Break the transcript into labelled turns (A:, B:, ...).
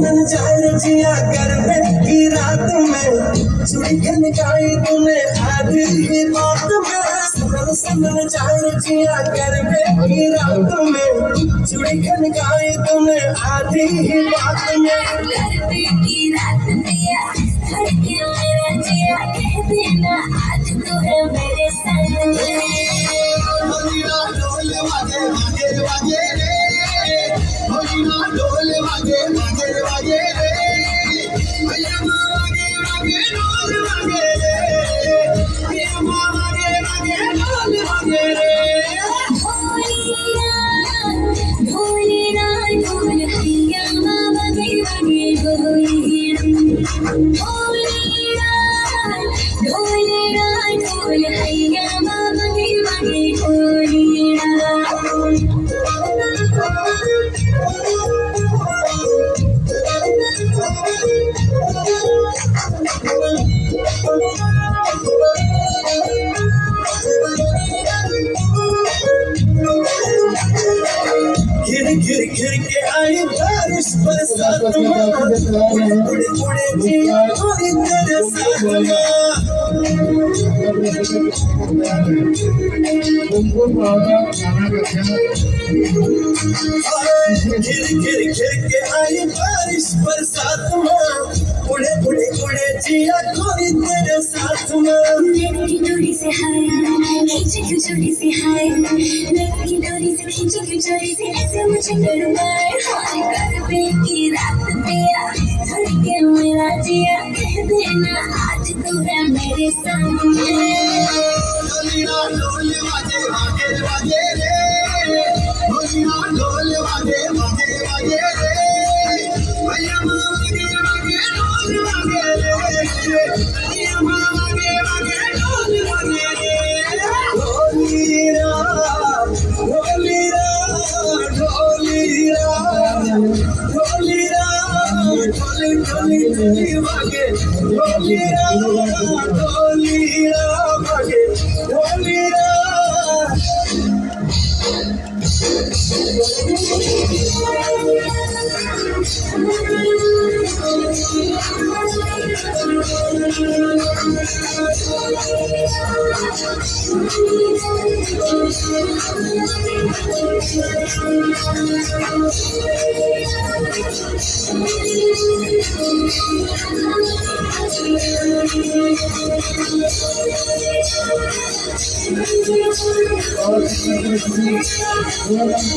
A: सुनन जाए रजिया गरबे की रात में चूड़ी खनकाई तूने आधी ही बात में सुनन जाए रजिया गरबे की रात में चूड़ी खनकाई तूने आधी ही बात में
B: गरबे की रात में धड़के मेरा जिया कह देना आज तू है मेरे संग
A: ढोल वागे वागे वागे रे ढोल वागे वागे वागे रे भैया वागे वागे ढोल वागे रे भैया वागे वागे ढोल वागे रे
B: ढोलीरा ढोल हैया वागे वागे ढोलीरा ढोल हैया वागे वागे ढोलीरा
A: घिर के आई बारिश बरसात में उड़े उड़े जिया थोड़ी तेरे साथ घिर के आई बारिश बरसात में उड़े उड़े उड़े जिया थोड़ी तेरे साथ में
B: नैन की डोरी से हाय खींचे क्यों चोरी से हाय नैन की डोरी से खींचे क्यों चोरी से ऐसे मुझे करवाए हाय गरबे की रात पिया धड़के मेरा जिया कह देना आज तू है मेरे संग
A: ढोल वागे वागे वागे रे ढोल वागे वागे वागे रे भैया वागे वागे ढोल वागे रे भैया वागे वागे ढोल वागे रे ढोलीरा ढोलीरा ढोलीरा ढोलीरा ढोली ढोली ढोली वागे ढोलीरा ढोलीरा वागे ढोलीरा